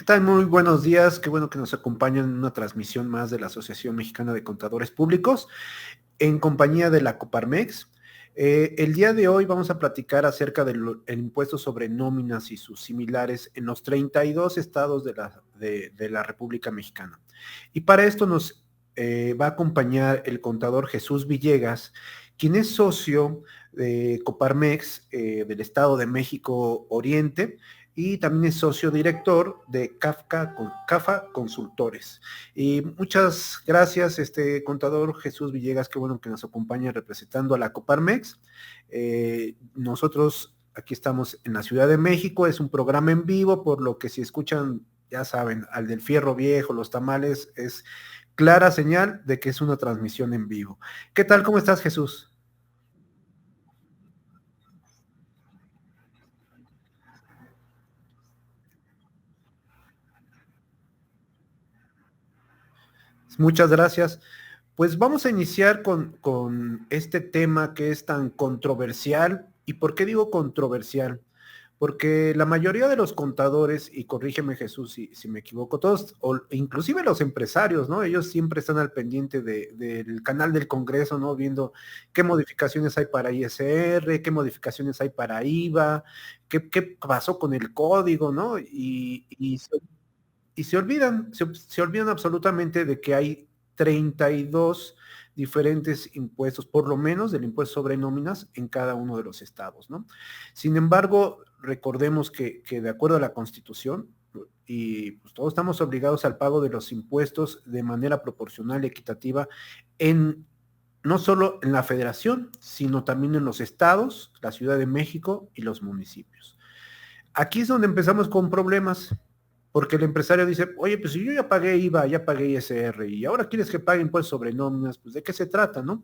¿Qué tal? Muy buenos días. Qué bueno que nos acompañan en una transmisión más de la Asociación Mexicana de Contadores Públicos en compañía de la Coparmex. El día de hoy vamos a platicar acerca del impuesto sobre nóminas y sus similares en los 32 estados de la República Mexicana. Y para esto nos va a acompañar el contador Jesús Villegas, quien es socio de Coparmex del Estado de México Oriente y también es socio director de CAFA Consultores. Y muchas gracias, contador Jesús Villegas, qué bueno que nos acompaña representando a la Coparmex. Nosotros aquí estamos en la Ciudad de México, es un programa en vivo, por lo que si escuchan, ya saben, al del fierro viejo, los tamales, es clara señal de que es una transmisión en vivo. ¿Qué tal? ¿Cómo estás, Jesús? Muchas gracias. Pues vamos a iniciar con este tema que es tan controversial. ¿Y por qué digo controversial? Porque la mayoría de los contadores, y corrígeme Jesús si me equivoco, todos, o inclusive los empresarios, ¿no? Ellos siempre están al pendiente del canal del Congreso, ¿no? Viendo qué modificaciones hay para ISR, qué modificaciones hay para IVA, qué pasó con el código, ¿no? Y se olvidan absolutamente de que hay 32 diferentes impuestos, por lo menos del impuesto sobre nóminas en cada uno de los estados, ¿no? Sin embargo, recordemos que de acuerdo a la Constitución, y pues todos estamos obligados al pago de los impuestos de manera proporcional y equitativa en no solo en la federación, sino también en los estados, la Ciudad de México y los municipios. Aquí es donde empezamos con problemas, porque el empresario dice, oye, pues si yo ya pagué IVA, ya pagué ISR, y ahora quieres que pague impuestos sobre nóminas, pues ¿de qué se trata, no?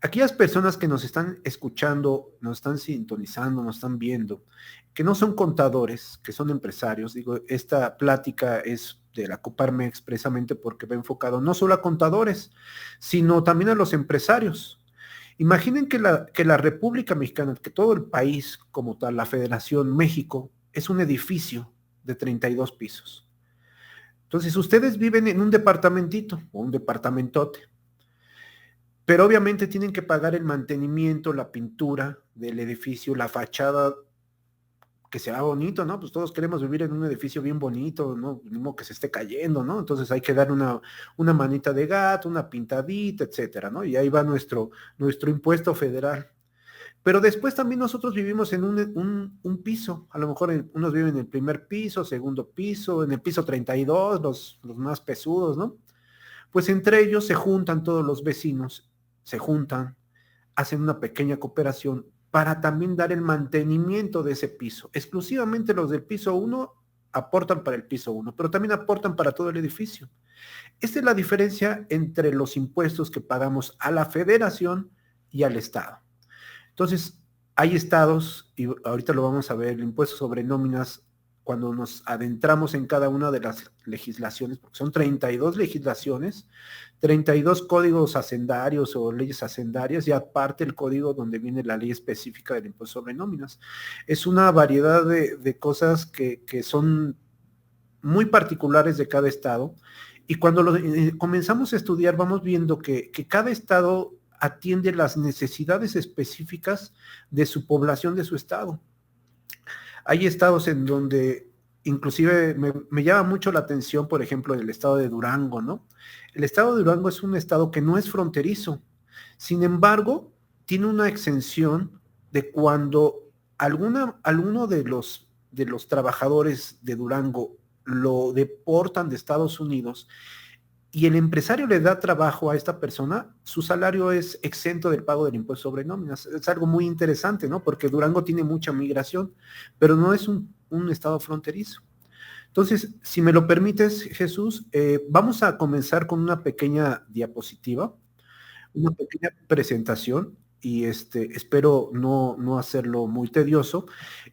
Aquellas personas que nos están escuchando, nos están sintonizando, nos están viendo, que no son contadores, que son empresarios, digo, esta plática es de la Coparme expresamente porque va enfocado no solo a contadores, sino también a los empresarios. Imaginen que la República Mexicana, que todo el país como tal, la Federación México, es un edificio de 32 pisos. Entonces, ustedes viven en un departamentito o un departamentote, pero obviamente tienen que pagar el mantenimiento, la pintura del edificio, la fachada, que sea bonito, ¿no? Pues todos queremos vivir en un edificio bien bonito, ¿no? Mismo que se esté cayendo, ¿no? Entonces hay que dar una manita de gato, una pintadita, etcétera, ¿no? Y ahí va nuestro impuesto federal. Pero después también nosotros vivimos en un piso, a lo mejor unos viven en el primer piso, segundo piso, en el piso 32, los más pesudos, ¿no? Pues entre ellos se juntan todos los vecinos, se juntan, hacen una pequeña cooperación para también dar el mantenimiento de ese piso. Exclusivamente los del piso uno aportan para el piso uno, pero también aportan para todo el edificio. Esta es la diferencia entre los impuestos que pagamos a la federación y al Estado. Entonces, hay estados, y ahorita lo vamos a ver, el impuesto sobre nóminas, cuando nos adentramos en cada una de las legislaciones, porque son 32 legislaciones, 32 códigos hacendarios o leyes hacendarias, y aparte el código donde viene la ley específica del impuesto sobre nóminas. Es una variedad de cosas que son muy particulares de cada estado, y cuando comenzamos a estudiar vamos viendo que cada estado atiende las necesidades específicas de su población, de su estado. Hay estados en donde inclusive me llama mucho la atención, por ejemplo, el estado de Durango, ¿no? El estado de Durango es un estado que no es fronterizo, sin embargo, tiene una exención de cuando alguno de los trabajadores de Durango lo deportan de Estados Unidos y el empresario le da trabajo a esta persona, su salario es exento del pago del impuesto sobre nóminas. Es algo muy interesante, ¿no? Porque Durango tiene mucha migración, pero no es un estado fronterizo. Entonces, si me lo permites, Jesús, vamos a comenzar con una pequeña diapositiva, una pequeña presentación y espero no hacerlo muy tedioso.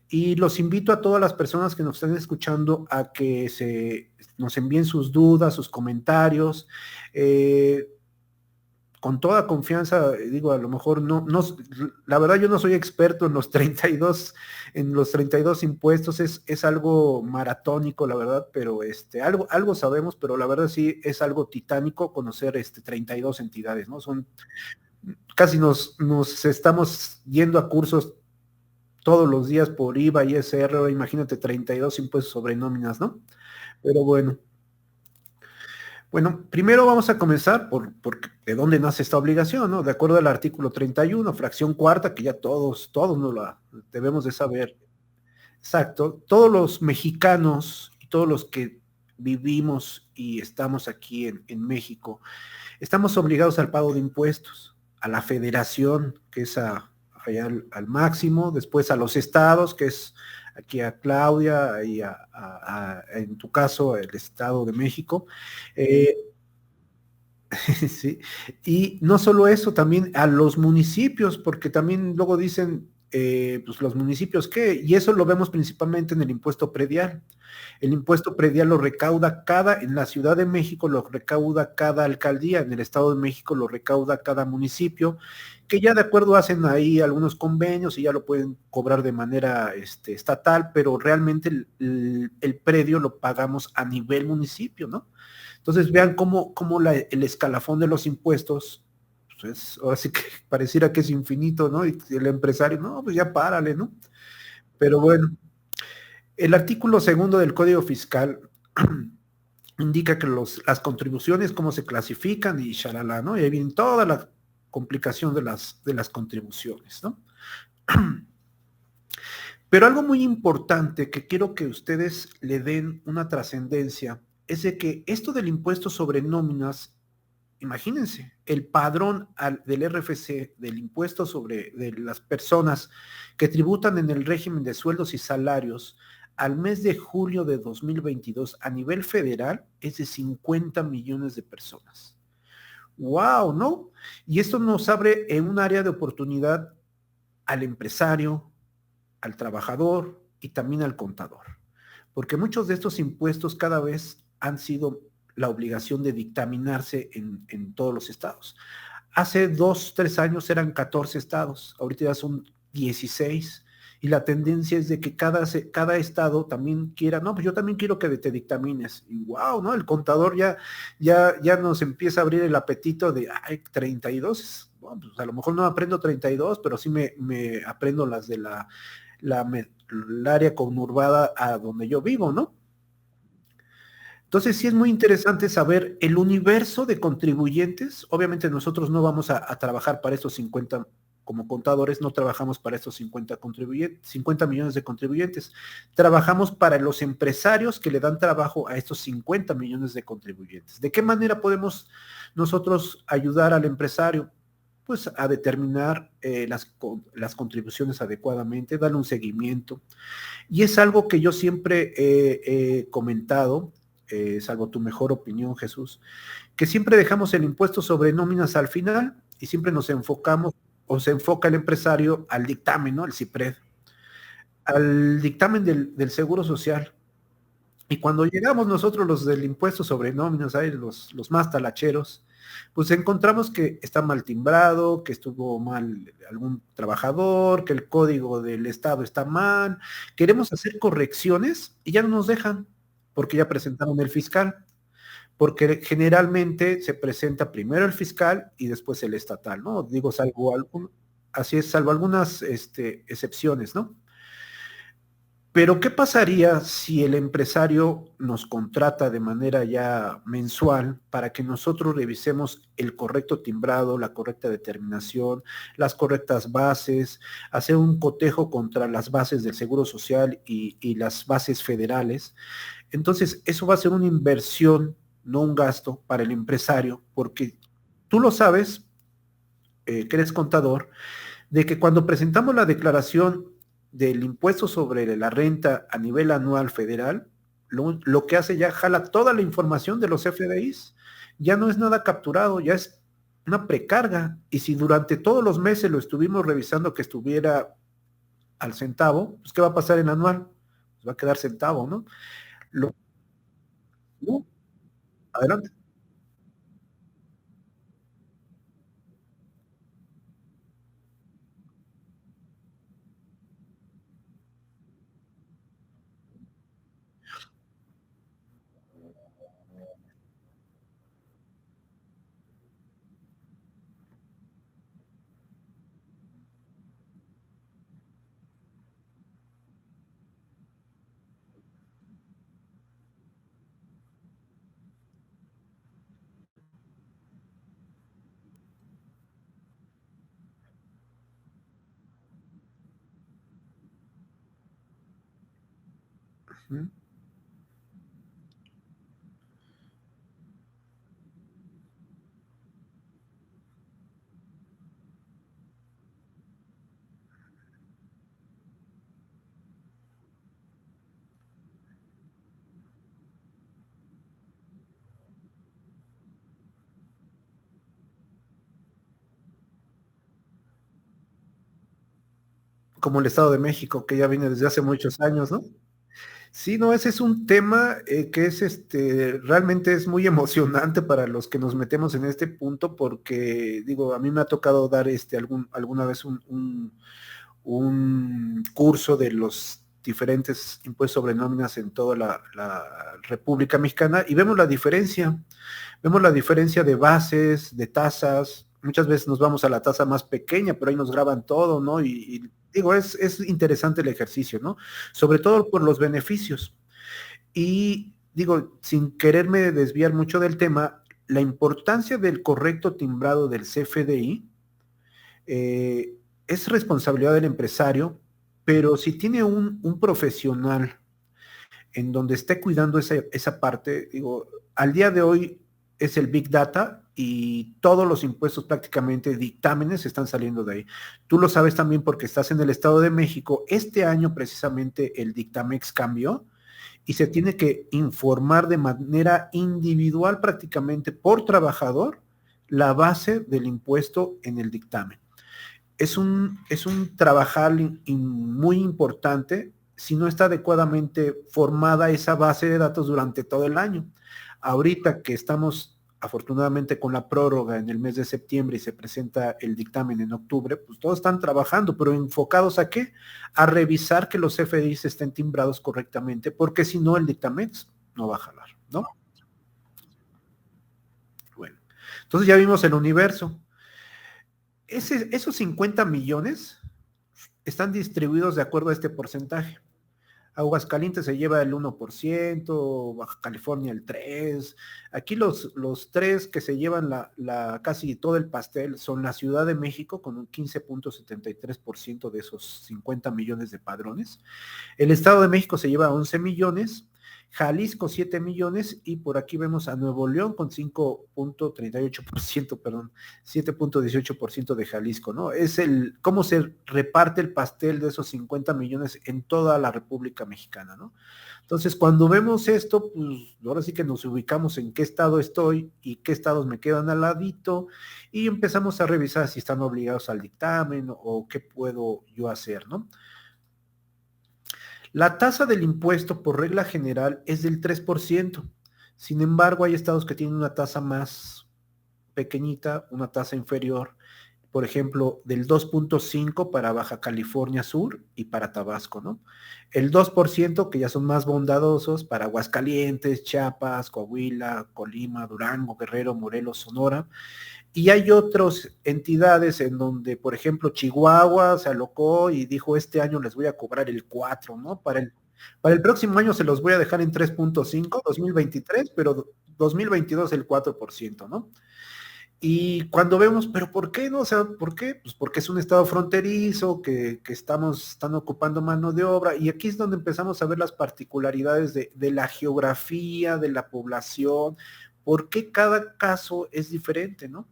Y los invito a todas las personas que nos están escuchando a que nos envíen sus dudas, sus comentarios. con toda confianza, digo, a lo mejor la verdad yo no soy experto en los 32, impuestos, es algo maratónico, la verdad, pero algo sabemos, pero la verdad sí es algo titánico conocer 32 entidades, ¿no? Casi nos estamos yendo a cursos todos los días por IVA y SR, imagínate 32 impuestos sobre nóminas, ¿no? Pero bueno, primero vamos a comenzar por de dónde nace esta obligación, ¿no? De acuerdo al artículo 31, fracción cuarta, que ya todos nos la debemos de saber. Exacto, todos los mexicanos y todos los que vivimos y estamos aquí en México, estamos obligados al pago de impuestos, a la federación, que es allá al máximo, después a los estados, que es aquí a Claudia y en tu caso el Estado de México. Eh, sí. Y no solo eso, también a los municipios, porque también luego dicen, pues los municipios qué, y eso lo vemos principalmente en el impuesto predial. El impuesto predial lo recauda en la Ciudad de México lo recauda cada alcaldía, en el Estado de México lo recauda cada municipio, que ya de acuerdo hacen ahí algunos convenios y ya lo pueden cobrar de manera estatal, pero realmente el predio lo pagamos a nivel municipio, ¿no? Entonces vean cómo el escalafón de los impuestos, pues ahora sí que pareciera que es infinito, ¿no? Y el empresario, no, pues ya párale, ¿no? Pero bueno, el artículo segundo del Código Fiscal indica que las contribuciones, cómo se clasifican y shalala, ¿no? Y ahí viene toda la complicación de las contribuciones, ¿no? Pero algo muy importante que quiero que ustedes le den una trascendencia es de que esto del impuesto sobre nóminas, imagínense, el padrón del RFC, del impuesto de las personas que tributan en el régimen de sueldos y salarios al mes de julio de 2022 a nivel federal es de 50 millones de personas. ¡Wow! ¿No? Y esto nos abre en un área de oportunidad al empresario, al trabajador y también al contador. Porque muchos de estos impuestos cada vez han sido la obligación de dictaminarse en todos los estados. Hace 2, 3 años eran 14 estados, ahorita ya son 16, y la tendencia es de que cada estado también quiera, no, pues yo también quiero que te dictamines. Y wow, ¿no? El contador ya nos empieza a abrir el apetito de, ay, 32, bueno, pues a lo mejor no aprendo 32, pero sí me aprendo las de el área conurbada a donde yo vivo, ¿no? Entonces sí es muy interesante saber el universo de contribuyentes. Obviamente nosotros no vamos a trabajar para estos 50, como contadores, no trabajamos para estos 50 contribuyentes, 50 millones de contribuyentes. Trabajamos para los empresarios que le dan trabajo a estos 50 millones de contribuyentes. ¿De qué manera podemos nosotros ayudar al empresario? Pues a determinar las contribuciones adecuadamente, darle un seguimiento. Y es algo que yo siempre he comentado, salvo tu mejor opinión, Jesús, que siempre dejamos el impuesto sobre nóminas al final y siempre nos enfocamos o se enfoca el empresario al dictamen, ¿no? Al CIPRED, al dictamen del Seguro Social. Y cuando llegamos nosotros los del impuesto sobre nóminas, ahí los más talacheros, pues encontramos que está mal timbrado, que estuvo mal algún trabajador, que el código del Estado está mal. Queremos hacer correcciones y ya no nos dejan, porque ya presentaron el fiscal, porque generalmente se presenta primero el fiscal y después el estatal, ¿no? Digo, así es, salvo algunas excepciones, ¿no? Pero ¿qué pasaría si el empresario nos contrata de manera ya mensual para que nosotros revisemos el correcto timbrado, la correcta determinación, las correctas bases, hacer un cotejo contra las bases del Seguro Social y las bases federales? Entonces, eso va a ser una inversión, no un gasto para el empresario, porque tú lo sabes, que eres contador, de que cuando presentamos la declaración del impuesto sobre la renta a nivel anual federal, lo que hace ya jala toda la información de los FDIs, ya no es nada capturado, ya es una precarga. Y si durante todos los meses lo estuvimos revisando que estuviera al centavo, pues ¿qué va a pasar en anual? Pues va a quedar centavo, ¿no? Lo, no, adelante. Ujú. Como el Estado de México, que ya viene desde hace muchos años, ¿no? Sí, no, ese es un tema que es realmente es muy emocionante para los que nos metemos en este punto, porque digo, a mí me ha tocado dar alguna vez un curso de los diferentes impuestos sobre nóminas en toda la República Mexicana y vemos la diferencia de bases, de tasas. Muchas veces nos vamos a la tasa más pequeña, pero ahí nos graban todo, ¿no? Y digo, es interesante el ejercicio, ¿no? Sobre todo por los beneficios. Y digo, sin quererme desviar mucho del tema, la importancia del correcto timbrado del CFDI es responsabilidad del empresario, pero si tiene un profesional en donde esté cuidando esa parte, digo, al día de hoy es el Big Data y todos los impuestos prácticamente dictámenes están saliendo de ahí. Tú lo sabes también porque estás en el Estado de México. Este año precisamente el Dictamex cambió y se tiene que informar de manera individual prácticamente por trabajador la base del impuesto en el dictamen. Es un trabajar muy importante si no está adecuadamente formada esa base de datos durante todo el año. Ahorita que estamos afortunadamente con la prórroga en el mes de septiembre y se presenta el dictamen en octubre, pues todos están trabajando, pero enfocados ¿a qué? A revisar que los FDIs estén timbrados correctamente, porque si no el dictamen no va a jalar, ¿no? Bueno, entonces ya vimos el universo. Esos 50 millones están distribuidos de acuerdo a este porcentaje. Aguascalientes se lleva el 1%, Baja California el 3%. Aquí los tres que se llevan casi todo el pastel son la Ciudad de México con un 15.73% de esos 50 millones de padrones. El Estado de México se lleva 11 millones, Jalisco 7 millones y por aquí vemos a Nuevo León con 5.38%, perdón, 7.18% de Jalisco, ¿no? Es cómo se reparte el pastel de esos 50 millones en toda la República Mexicana, ¿no? Entonces, cuando vemos esto, pues ahora sí que nos ubicamos en qué estado estoy y qué estados me quedan al ladito y empezamos a revisar si están obligados al dictamen o qué puedo yo hacer, ¿no? La tasa del impuesto por regla general es del 3%. Sin embargo, hay estados que tienen una tasa más pequeñita, una tasa inferior, por ejemplo, del 2.5 para Baja California Sur y para Tabasco, ¿no? El 2% que ya son más bondadosos para Aguascalientes, Chiapas, Coahuila, Colima, Durango, Guerrero, Morelos, Sonora. Y hay otras entidades en donde, por ejemplo, Chihuahua se alocó y dijo, este año les voy a cobrar el 4, ¿no? Para el próximo año se los voy a dejar en 3.5, 2023, pero 2022 el 4%, ¿no? Y cuando vemos, pero ¿por qué no? O sea, ¿por qué? Pues porque es un estado fronterizo, que están ocupando mano de obra, y aquí es donde empezamos a ver las particularidades de la geografía, de la población, por qué cada caso es diferente, ¿no?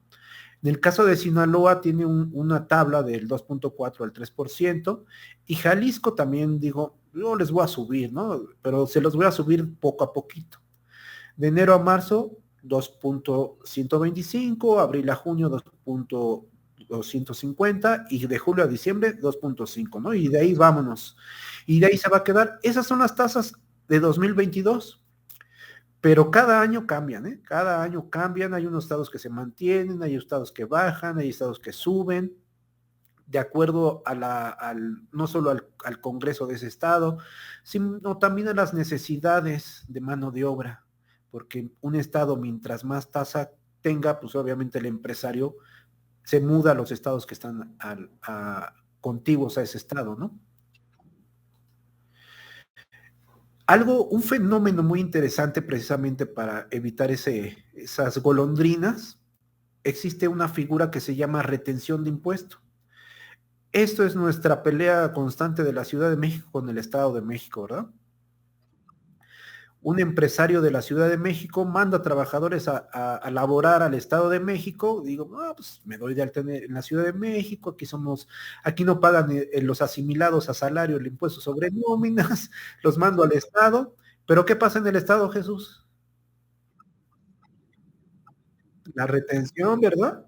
En el caso de Sinaloa tiene una tabla del 2.4 al 3% y Jalisco también digo, yo les voy a subir, ¿no? Pero se los voy a subir poco a poquito. De enero a marzo, 2.125, abril a junio, 2.250 y de julio a diciembre, 2.5, ¿no? Y de ahí vámonos. Y de ahí se va a quedar. Esas son las tasas de 2022. Pero cada año cambian, ¿eh? Cada año cambian, hay unos estados que se mantienen, hay estados que bajan, hay estados que suben, de acuerdo no solo al Congreso de ese estado, sino también a las necesidades de mano de obra. porque un estado mientras más tasa tenga, pues obviamente el empresario se muda a los estados que están contiguos a ese estado, ¿no? Un fenómeno muy interesante precisamente para evitar esas golondrinas, existe una figura que se llama retención de impuesto. Esto es nuestra pelea constante de la Ciudad de México con el Estado de México, ¿verdad? Un empresario de la Ciudad de México manda trabajadores a laborar al Estado de México, digo, pues me doy de alta en la Ciudad de México, aquí no pagan los asimilados a salario el impuesto sobre nóminas, los mando al Estado, pero ¿qué pasa en el Estado, Jesús? La retención, ¿verdad?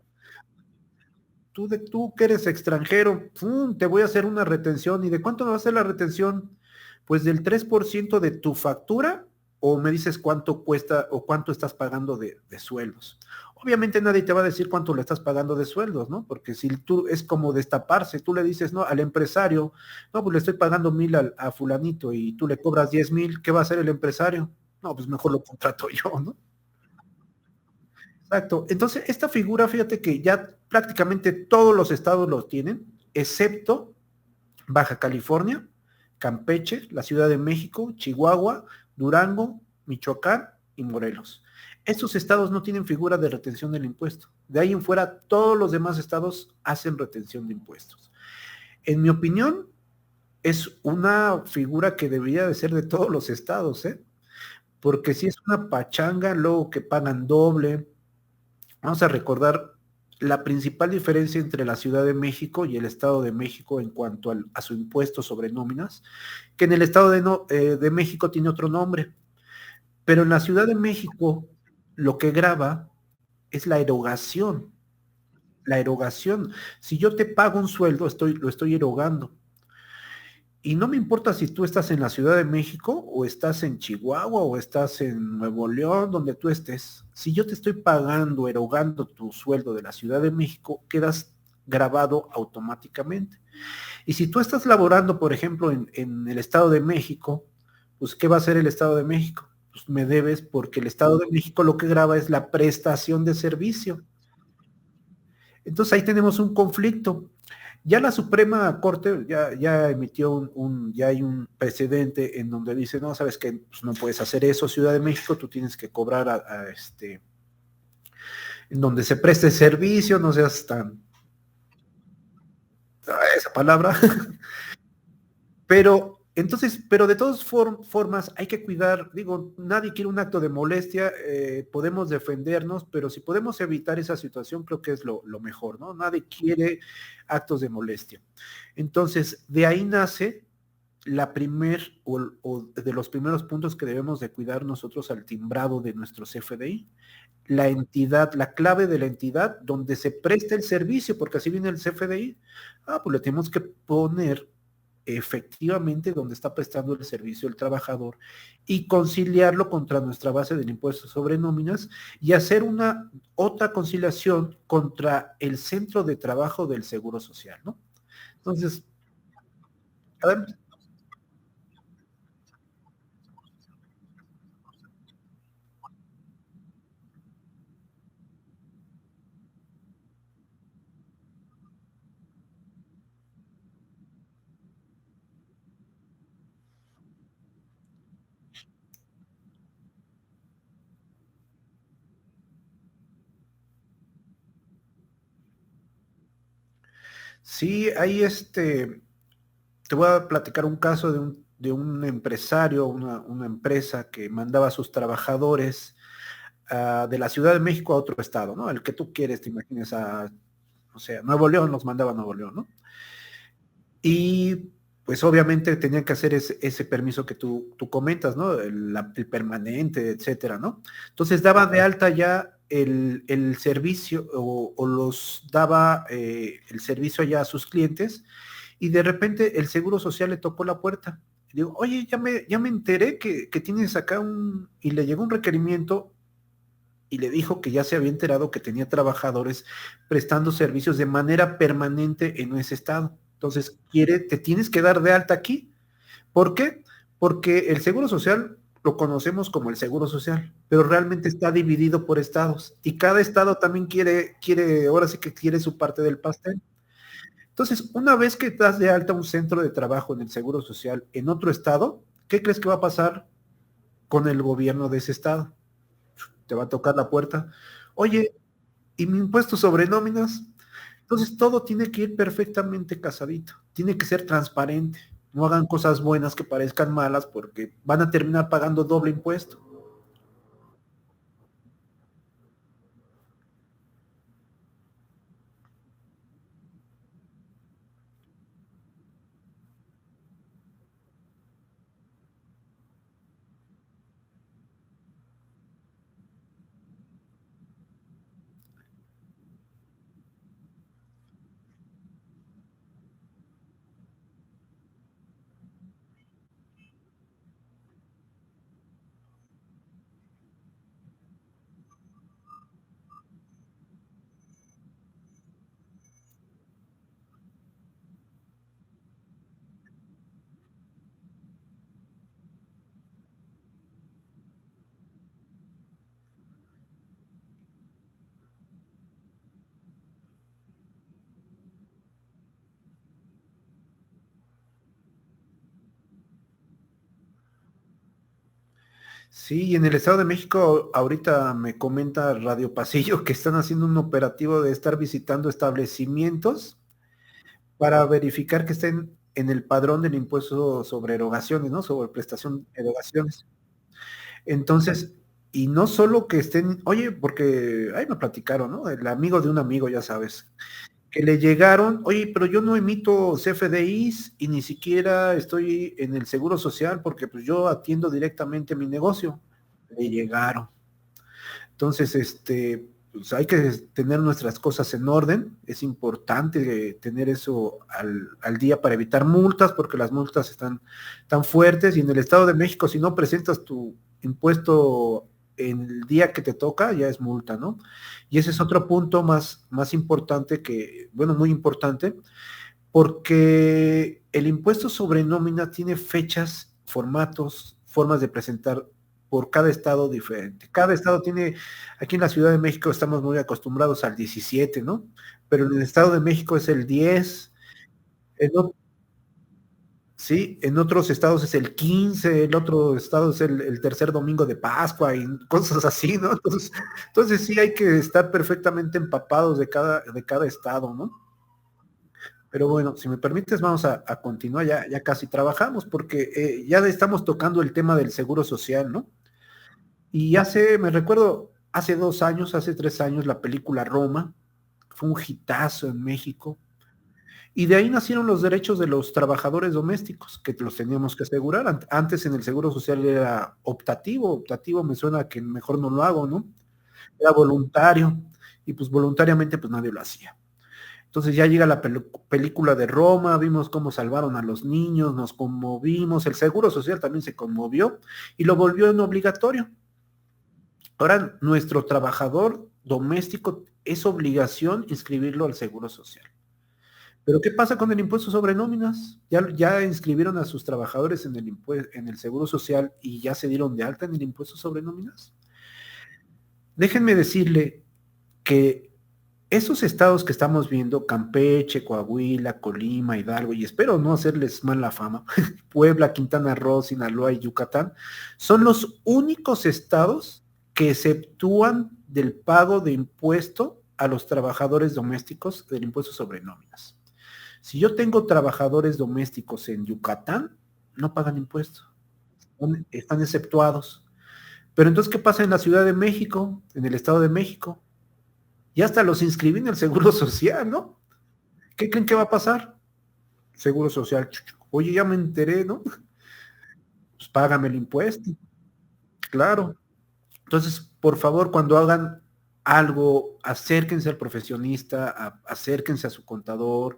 Tú que eres extranjero, ¡pum! Te voy a hacer una retención. ¿Y de cuánto me va a hacer la retención? Pues del 3% de tu factura, o me dices cuánto cuesta o cuánto estás pagando de sueldos. Obviamente nadie te va a decir cuánto le estás pagando de sueldos, ¿no? Porque si tú es como destaparse, tú le dices, no, al empresario, no, pues le estoy pagando 1,000 a fulanito y tú le cobras 10,000, ¿qué va a hacer el empresario? No, pues mejor lo contrato yo, ¿no? Exacto. Entonces, esta figura, fíjate que ya prácticamente todos los estados los tienen, excepto Baja California, Campeche, la Ciudad de México, Chihuahua, Durango, Michoacán y Morelos. Estos estados no tienen figura de retención del impuesto. De ahí en fuera, todos los demás estados hacen retención de impuestos. En mi opinión, es una figura que debería de ser de todos los estados, ¿eh? Porque si es una pachanga, luego que pagan doble. Vamos a recordar la principal diferencia entre la Ciudad de México y el Estado de México en cuanto a su impuesto sobre nóminas, que en el Estado de México tiene otro nombre, pero en la Ciudad de México lo que grava es la erogación. La erogación. Si yo te pago un sueldo, lo estoy erogando. Y no me importa si tú estás en la Ciudad de México o estás en Chihuahua o estás en Nuevo León, donde tú estés. Si yo te estoy pagando, erogando tu sueldo de la Ciudad de México, quedas grabado automáticamente. Y si tú estás laborando, por ejemplo, en el Estado de México, pues ¿qué va a hacer el Estado de México? Pues me debes porque el Estado de México lo que graba es la prestación de servicio. Entonces ahí tenemos un conflicto. Ya la Suprema Corte ya emitió ya hay un precedente en donde dice, no, sabes que pues no puedes hacer eso, Ciudad de México, tú tienes que cobrar en donde se preste servicio, no seas tan, esa palabra, pero de todas formas hay que cuidar, digo, nadie quiere un acto de molestia, podemos defendernos, pero si podemos evitar esa situación, creo que es lo mejor, ¿no? Nadie quiere actos de molestia. Entonces, de ahí nace o de los primeros puntos que debemos de cuidar nosotros al timbrado de nuestros CFDI, la entidad, la clave de la entidad donde se presta el servicio, porque así viene el CFDI, pues le tenemos que poner efectivamente donde está prestando el servicio el trabajador y conciliarlo contra nuestra base del impuesto sobre nóminas y hacer una otra conciliación contra el centro de trabajo del Seguro Social, ¿no? Entonces, a ver, sí, ahí te voy a platicar un caso de un empresario, una empresa que mandaba a sus trabajadores de la Ciudad de México a otro estado, ¿no? El que tú quieres, te imagines o sea, Nuevo León los mandaba a Nuevo León, ¿no? Y pues obviamente tenían que hacer ese permiso que tú comentas, ¿no? El permanente, etcétera, ¿no? Entonces daba de alta ya el servicio o los daba el servicio ya a sus clientes y de repente el Seguro Social le tocó la puerta. Y digo, oye, ya me enteré que tienes acá y le llegó un requerimiento y le dijo que ya se había enterado que tenía trabajadores prestando servicios de manera permanente en ese estado. Entonces, te tienes que dar de alta aquí. ¿Por qué? Porque el Seguro Social lo conocemos como el Seguro Social, pero realmente está dividido por estados y cada estado también quiere, ahora sí que quiere su parte del pastel. Entonces, una vez que das de alta un centro de trabajo en el Seguro Social en otro estado, ¿qué crees que va a pasar con el gobierno de ese estado? Te va a tocar la puerta. Oye, ¿y mi impuesto sobre nóminas? Entonces, todo tiene que ir perfectamente casadito, tiene que ser transparente. No hagan cosas buenas que parezcan malas porque van a terminar pagando doble impuesto. Sí, y en el Estado de México ahorita me comenta Radio Pasillo que están haciendo un operativo de estar visitando establecimientos para verificar que estén en el padrón del impuesto sobre erogaciones, ¿no? Sobre prestación de erogaciones. Entonces, y no solo que estén, oye, porque ahí me platicaron, ¿no? El amigo de un amigo, ya sabes, que le llegaron, oye, pero yo no emito CFDIs y ni siquiera estoy en el Seguro Social porque pues yo atiendo directamente mi negocio. Le llegaron. Entonces, pues hay que tener nuestras cosas en orden. Es importante tener eso al día para evitar multas, porque las multas están tan fuertes. Y en el Estado de México, si no presentas tu impuesto en el día que te toca, ya es multa, ¿no? Y ese es otro punto más importante que, bueno, muy importante, porque el impuesto sobre nómina tiene fechas, formatos, formas de presentar por cada estado diferente. Cada estado tiene, aquí en la Ciudad de México estamos muy acostumbrados al 17, ¿no? Pero en el Estado de México es el 10, en, sí, en otros estados es el 15, el otro estado es el tercer domingo de Pascua y cosas así, ¿no? Entonces sí hay que estar perfectamente empapados de cada estado, ¿no? Pero bueno, si me permites, vamos a continuar, ya casi trabajamos, porque ya estamos tocando el tema del seguro social, ¿no? Y me recuerdo, hace 2 años, hace 3 años, la película Roma fue un hitazo en México, y de ahí nacieron los derechos de los trabajadores domésticos, que los teníamos que asegurar. Antes en el seguro social era optativo me suena que mejor no lo hago, ¿no? Era voluntario, y pues voluntariamente pues nadie lo hacía. Entonces ya llega la película de Roma, vimos cómo salvaron a los niños, nos conmovimos, el Seguro Social también se conmovió y lo volvió en obligatorio. Ahora nuestro trabajador doméstico es obligación inscribirlo al Seguro Social. Pero ¿qué pasa con el impuesto sobre nóminas? Ya inscribieron a sus trabajadores en el Seguro Social y ya se dieron de alta en el impuesto sobre nóminas. Déjenme decirle que esos estados que estamos viendo, Campeche, Coahuila, Colima, Hidalgo, y espero no hacerles mala fama, Puebla, Quintana Roo, Sinaloa y Yucatán, son los únicos estados que exceptúan del pago de impuesto a los trabajadores domésticos del impuesto sobre nóminas. Si yo tengo trabajadores domésticos en Yucatán, no pagan impuesto, están exceptuados. Pero entonces, ¿qué pasa en la Ciudad de México, en el Estado de México? Ya hasta los inscribí en el Seguro Social, ¿no? ¿Qué creen que va a pasar? Seguro Social. Oye, ya me enteré, ¿no? Pues págame el impuesto, claro. Entonces, por favor, cuando hagan algo, acérquense al profesionista, acérquense a su contador,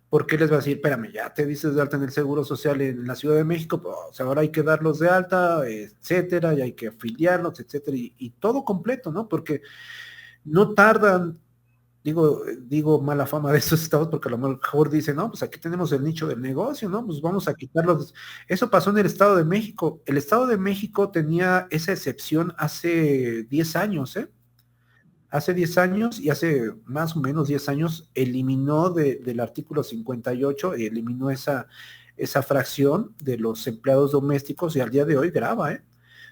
porque les va a decir, espérame, ya te dices de alta en el Seguro Social en la Ciudad de México, pues ahora hay que darlos de alta, etcétera, y hay que afiliarlos, etcétera, y todo completo, ¿no? Porque no tardan digo mala fama de estos estados porque a lo mejor dicen, no, pues aquí tenemos el nicho del negocio, ¿no? Pues vamos a quitarlos. Eso pasó en el Estado de México. El Estado de México tenía esa excepción hace 10 años, ¿eh? Hace 10 años y hace más o menos 10 años eliminó del artículo 58, eliminó esa fracción de los empleados domésticos y al día de hoy grava, ¿eh?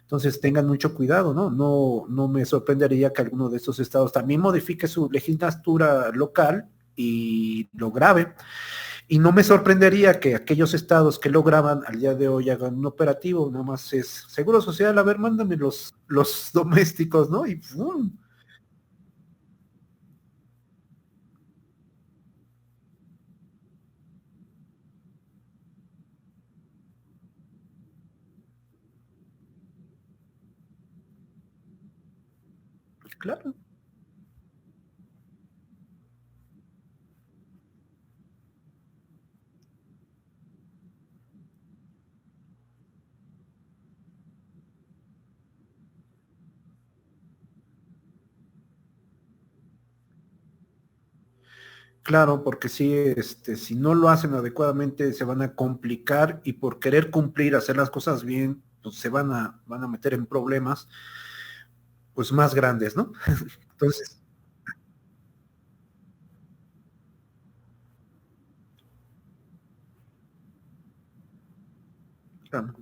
Entonces tengan mucho cuidado, ¿no? No me sorprendería que alguno de estos estados también modifique su legislatura local y lo grave. Y no me sorprendería que aquellos estados que lo graban al día de hoy hagan un operativo, nada más es Seguro Social, a ver, mándame los domésticos, ¿no? Y ¡pum! Claro. Claro, porque sí, si no lo hacen adecuadamente, se van a complicar y por querer cumplir, hacer las cosas bien, pues van a meter en problemas, pues más grandes, ¿no? Entonces, claro.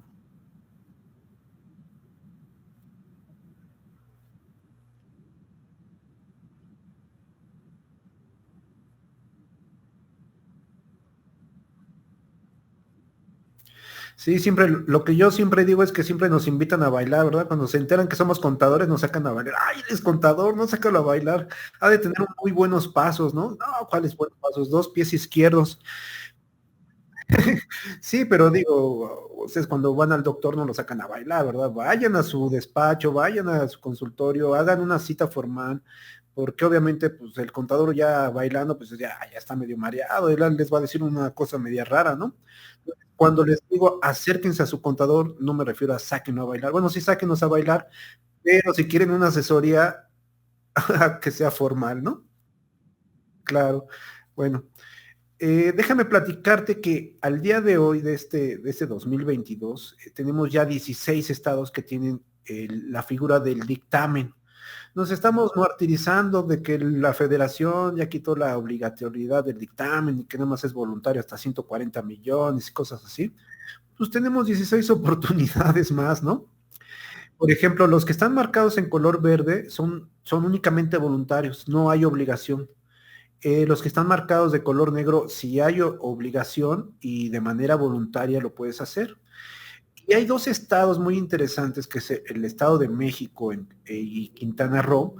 Sí, siempre, lo que yo siempre digo es que siempre nos invitan a bailar, ¿verdad? Cuando se enteran que somos contadores, nos sacan a bailar. Ay, eres contador, no sácalo a bailar. Ha de tener muy buenos pasos, ¿no? No, ¿cuáles buenos pasos? Dos pies izquierdos. Sí, pero digo, ustedes cuando van al doctor no lo sacan a bailar, ¿verdad? Vayan a su despacho, vayan a su consultorio, hagan una cita formal, porque obviamente, pues el contador ya bailando, pues ya está medio mareado, él les va a decir una cosa media rara, ¿no? Cuando les digo acérquense a su contador, no me refiero a sáquenlo a bailar. Bueno, sí sáquenos a bailar, pero si quieren una asesoría, que sea formal, ¿no? Claro. Bueno, déjame platicarte que al día de hoy, de este 2022, tenemos ya 16 estados que tienen la figura del dictamen. Nos estamos martirizando de que la federación ya quitó la obligatoriedad del dictamen y que nada más es voluntario hasta 140 millones y cosas así. Pues tenemos 16 oportunidades más, ¿no? Por ejemplo, los que están marcados en color verde son únicamente voluntarios, no hay obligación. Los que están marcados de color negro, si hay obligación y de manera voluntaria lo puedes hacer. Y hay dos estados muy interesantes, que es el Estado de México y Quintana Roo,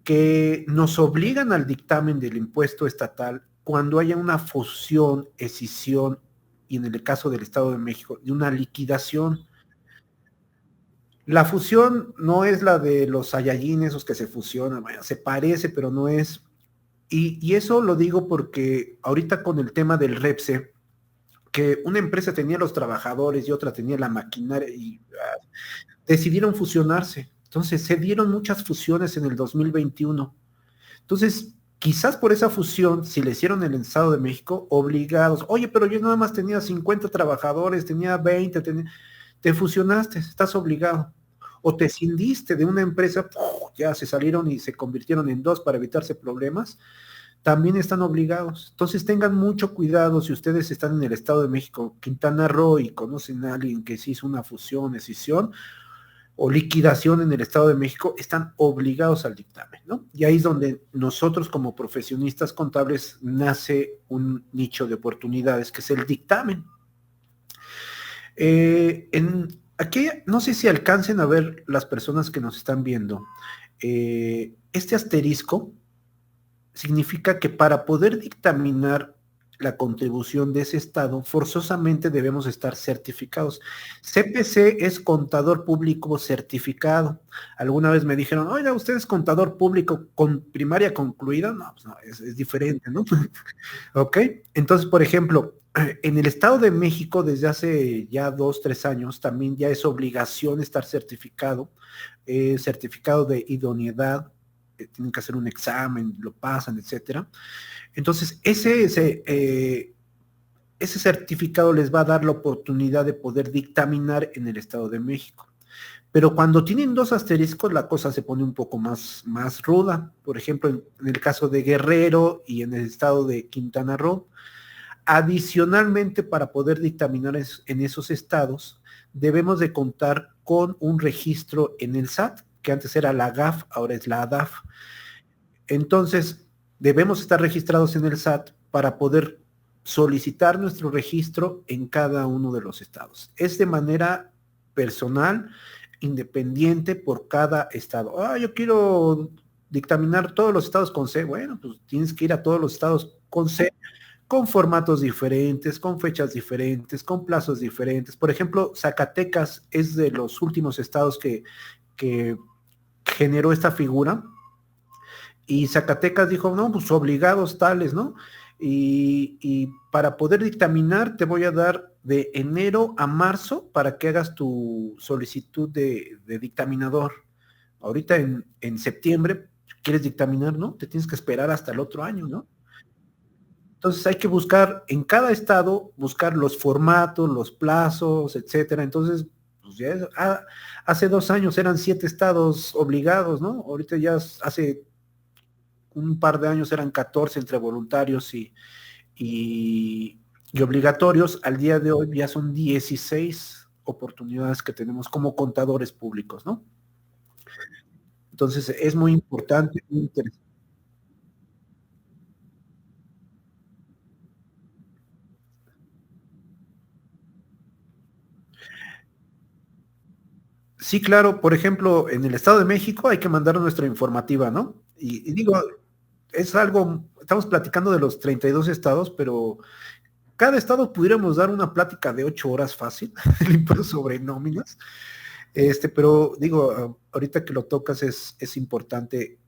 que nos obligan al dictamen del impuesto estatal cuando haya una fusión, escisión, y en el caso del Estado de México, de una liquidación. La fusión no es la de los Saiyajin, esos que se fusionan, vaya, se parece, pero no es. Y eso lo digo porque ahorita con el tema del REPSE, que una empresa tenía los trabajadores y otra tenía la maquinaria y decidieron fusionarse. Entonces se dieron muchas fusiones en el 2021. Entonces, quizás por esa fusión, si le hicieron en el Estado de México, obligados, oye, pero yo nada más tenía 50 trabajadores, tenía 20, te fusionaste, estás obligado. O te cindiste de una empresa, ¡puf! Ya se salieron y se convirtieron en dos para evitarse problemas, también están obligados. Entonces tengan mucho cuidado si ustedes están en el Estado de México, Quintana Roo, y conocen a alguien que se hizo una fusión, escisión o liquidación en el Estado de México, están obligados al dictamen, ¿no? Y ahí es donde nosotros como profesionistas contables nace un nicho de oportunidades, que es el dictamen. Aquí no sé si alcancen a ver las personas que nos están viendo. Este asterisco significa que para poder dictaminar la contribución de ese estado, forzosamente debemos estar certificados. CPC es contador público certificado. Alguna vez me dijeron, oiga, ¿usted es contador público con primaria concluida? No, pues no, es diferente, ¿no? Ok, entonces, por ejemplo, en el Estado de México desde hace ya 2, 3 años también ya es obligación estar certificado, certificado de idoneidad, tienen que hacer un examen, lo pasan, etcétera. Entonces, ese certificado les va a dar la oportunidad de poder dictaminar en el Estado de México. Pero cuando tienen dos asteriscos, la cosa se pone un poco más ruda. Por ejemplo, en el caso de Guerrero y en el estado de Quintana Roo, adicionalmente, para poder dictaminar en esos estados, debemos de contar con un registro en el SAT, que antes era la GAF, ahora es la ADAF. Entonces, debemos estar registrados en el SAT para poder solicitar nuestro registro en cada uno de los estados. Es de manera personal, independiente por cada estado. Yo quiero dictaminar todos los estados con C. Bueno, pues tienes que ir a todos los estados con C, con formatos diferentes, con fechas diferentes, con plazos diferentes. Por ejemplo, Zacatecas es de los últimos estados que generó esta figura, y Zacatecas dijo, no, pues obligados tales, ¿no? Y para poder dictaminar te voy a dar de enero a marzo para que hagas tu solicitud de dictaminador. Ahorita en septiembre quieres dictaminar, ¿no? Te tienes que esperar hasta el otro año, ¿no? Entonces hay que buscar en cada estado, buscar los formatos, los plazos, etcétera. Entonces, pues ya hace 2 años eran 7 estados obligados, ¿no? Ahorita ya hace un par de años eran 14 entre voluntarios y, y obligatorios. Al día de hoy ya son 16 oportunidades que tenemos como contadores públicos, ¿no? Entonces es muy importante, muy interesante. Sí, claro, por ejemplo, en el Estado de México hay que mandar nuestra informativa, ¿no? Y digo, es algo, estamos platicando de los 32 estados, pero cada estado pudiéramos dar una plática de 8 horas fácil, el impuesto sobre nóminas. Pero digo, ahorita que lo tocas es importante.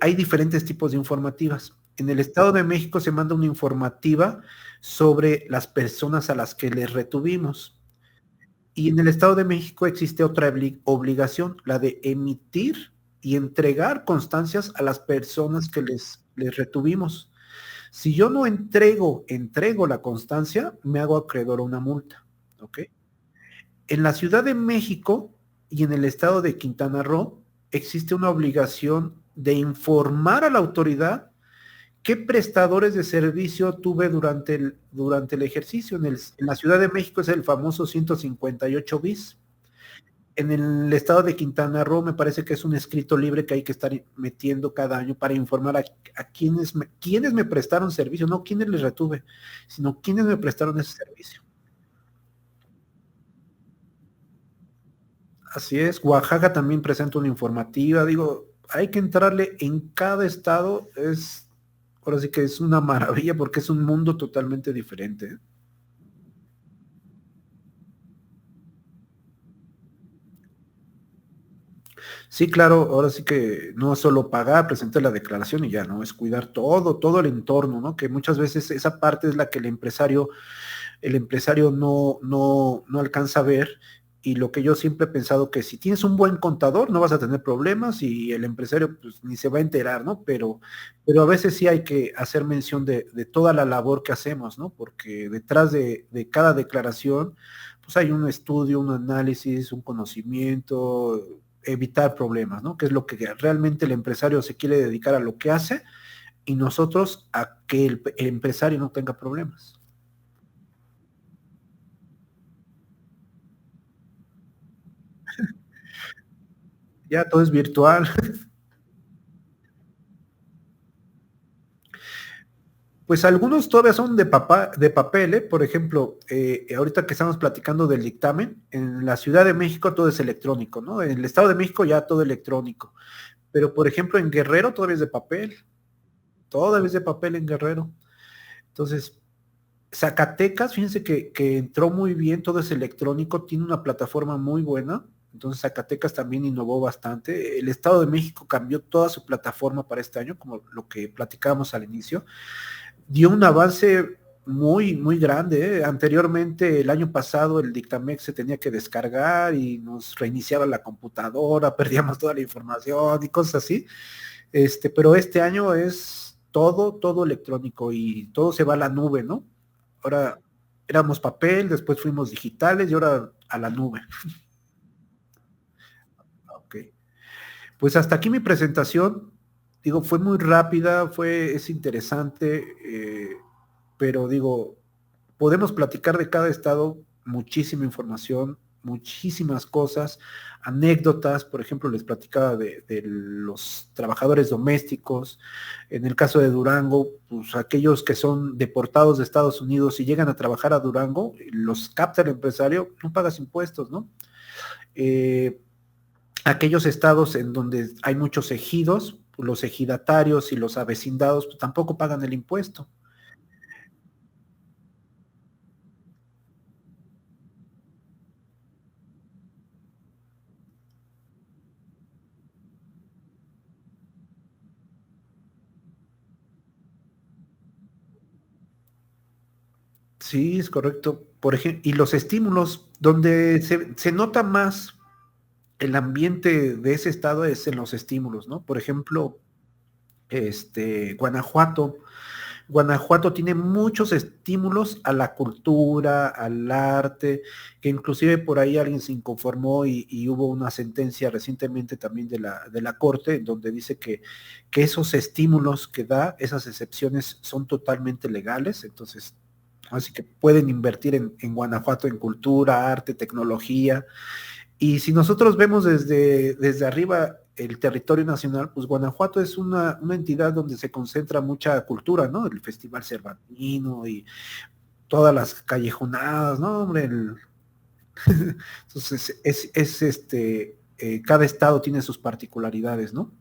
Hay diferentes tipos de informativas. En el Estado de México se manda una informativa sobre las personas a las que les retuvimos. Y en el Estado de México existe otra obligación, la de emitir y entregar constancias a las personas que les retuvimos. Si yo no entrego la constancia, me hago acreedor a una multa. ¿Ok? En la Ciudad de México y en el estado de Quintana Roo existe una obligación de informar a la autoridad qué prestadores de servicio tuve durante el ejercicio. En la Ciudad de México es el famoso 158 bis. En el estado de Quintana Roo me parece que es un escrito libre que hay que estar metiendo cada año para informar a quienes me prestaron servicio, no quienes les retuve, sino quienes me prestaron ese servicio. Así es, Oaxaca también presenta una informativa, digo, hay que entrarle en cada estado, ahora sí que es una maravilla porque es un mundo totalmente diferente. ¿Eh? Sí, claro, ahora sí que no es solo pagar, presentar la declaración y ya, ¿no? Es cuidar todo el entorno, ¿no? Que muchas veces esa parte es la que el empresario no alcanza a ver. Y lo que yo siempre he pensado que si tienes un buen contador no vas a tener problemas y el empresario pues ni se va a enterar, ¿no? Pero a veces sí hay que hacer mención de toda la labor que hacemos, ¿no? Porque detrás de cada declaración pues hay un estudio, un análisis, un conocimiento, evitar problemas, ¿no? Que es lo que realmente el empresario se quiere dedicar a lo que hace y nosotros a que el empresario no tenga problemas. Ya todo es virtual. Pues algunos todavía son de papel, ¿eh? Por ejemplo, ahorita que estamos platicando del dictamen, en la Ciudad de México todo es electrónico, ¿no? En el Estado de México ya todo electrónico. Pero, por ejemplo, en Guerrero todavía es de papel, todavía es de papel en Guerrero. Entonces, Zacatecas, fíjense que entró muy bien, todo es electrónico, tiene una plataforma muy buena. Entonces, Zacatecas también innovó bastante. El Estado de México cambió toda su plataforma para este año, como lo que platicábamos al inicio, dio un avance, muy, muy grande, ¿eh? Anteriormente, el año pasado, el Dictamex se tenía que descargar y nos reiniciaba la computadora, perdíamos toda la información y cosas así. Pero este año es todo, todo electrónico y todo se va a la nube, ¿no? Ahora éramos papel, después fuimos digitales y ahora a la nube. Ok. Pues hasta aquí mi presentación. Digo, fue muy rápida, es interesante, pero digo, podemos platicar de cada estado muchísima información, muchísimas cosas, anécdotas, por ejemplo, les platicaba de los trabajadores domésticos, en el caso de Durango, pues aquellos que son deportados de Estados Unidos y llegan a trabajar a Durango, los capta el empresario, no pagas impuestos, ¿no? Eh, Aquellos estados en donde hay muchos ejidos, los ejidatarios y los avecindados pues, tampoco pagan el impuesto. Sí, es correcto. Por ejemplo, y los estímulos, donde se nota más el ambiente de ese estado es en los estímulos, ¿no? Por ejemplo, Guanajuato. Guanajuato tiene muchos estímulos a la cultura, al arte, que inclusive por ahí alguien se inconformó y hubo una sentencia recientemente también de la Corte, donde dice que esos estímulos que da, esas excepciones son totalmente legales, entonces, así que pueden invertir en Guanajuato en cultura, arte, tecnología, y si nosotros vemos desde arriba el territorio nacional, pues Guanajuato es una entidad donde se concentra mucha cultura, ¿no? El Festival Cervantino y todas las callejonadas, ¿no? Hombre, entonces cada estado tiene sus particularidades, ¿no?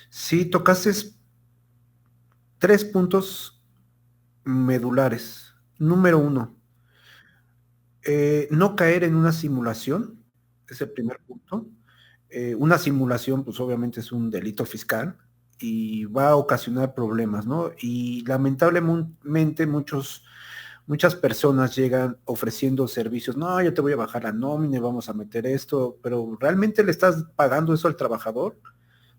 Sí, tocaste tres puntos medulares. Número uno, no caer en una simulación, es el primer punto. Una simulación, pues obviamente es un delito fiscal y va a ocasionar problemas, ¿no? Y lamentablemente Muchas personas llegan ofreciendo servicios, no, yo te voy a bajar la nómina y vamos a meter esto, pero ¿realmente le estás pagando eso al trabajador?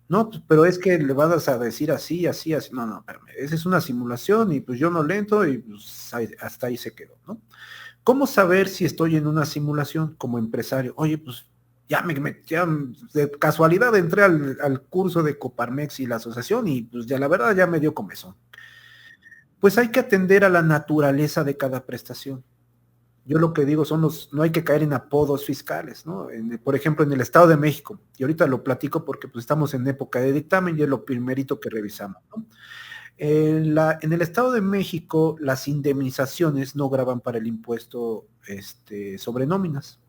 No, pues, pero es que le vas a decir así, así, así. No, no, espérame, esa es una simulación y pues yo no lento y pues hasta ahí se quedó, ¿no? ¿Cómo saber si estoy en una simulación como empresario? Oye, pues ya de casualidad entré al curso de Coparmex y la asociación y pues ya la verdad ya me dio comezón. Pues hay que atender a la naturaleza de cada prestación. Yo lo que digo son no hay que caer en apodos fiscales, ¿no? Por ejemplo, en el Estado de México, y ahorita lo platico porque pues, estamos en época de dictamen y es lo primerito que revisamos, ¿no? En el Estado de México, las indemnizaciones no graban para el impuesto sobre nóminas.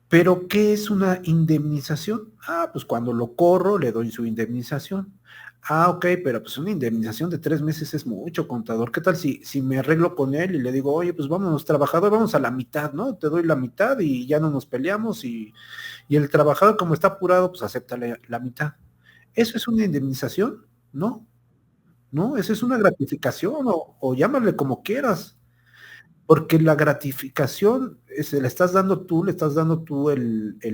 Pero, ¿qué es una indemnización? Ah, pues cuando lo corro, le doy su indemnización. Ah, ok, pero pues una indemnización de 3 meses es mucho, contador. ¿Qué tal si me arreglo con él y le digo, oye, pues vámonos, trabajador, vamos a la mitad, ¿no? Te doy la mitad y ya no nos peleamos y el trabajador, como está apurado, pues acepta la mitad. ¿Eso es una indemnización? No, no, eso es una gratificación o llámale como quieras. Porque la gratificación se la estás dando tú, le estás dando tú el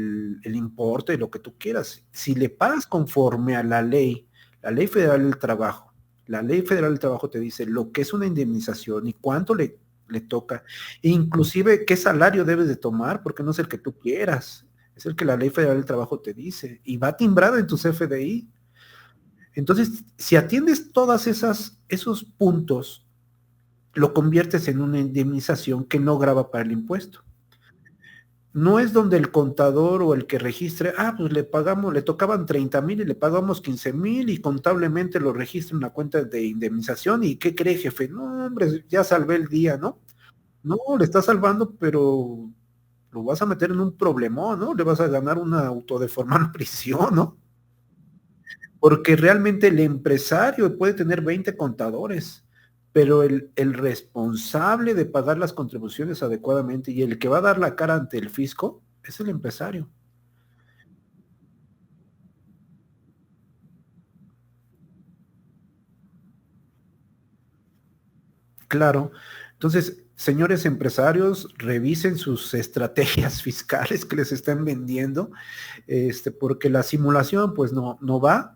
importe de lo que tú quieras. Si le pagas conforme a la ley federal del trabajo, la ley federal del trabajo te dice lo que es una indemnización y cuánto le toca, e inclusive qué salario debes de tomar, porque no es el que tú quieras, es el que la ley federal del trabajo te dice, y va timbrado en tu CFDI. Entonces, si atiendes todas esos puntos, lo conviertes en una indemnización que no grava para el impuesto. No es donde el contador o el que registre, pues le pagamos, le tocaban 30,000 y le pagamos 15,000 y contablemente lo registra en la cuenta de indemnización. ¿Y qué cree, jefe? No, hombre, ya salvé el día, ¿no? No, le está salvando, pero lo vas a meter en un problemón, ¿no? Le vas a ganar una autodeformada prisión, ¿no? Porque realmente el empresario puede tener 20 contadores, pero el responsable de pagar las contribuciones adecuadamente y el que va a dar la cara ante el fisco es el empresario. Claro. Entonces, señores empresarios, revisen sus estrategias fiscales que les están vendiendo, porque la simulación pues no va.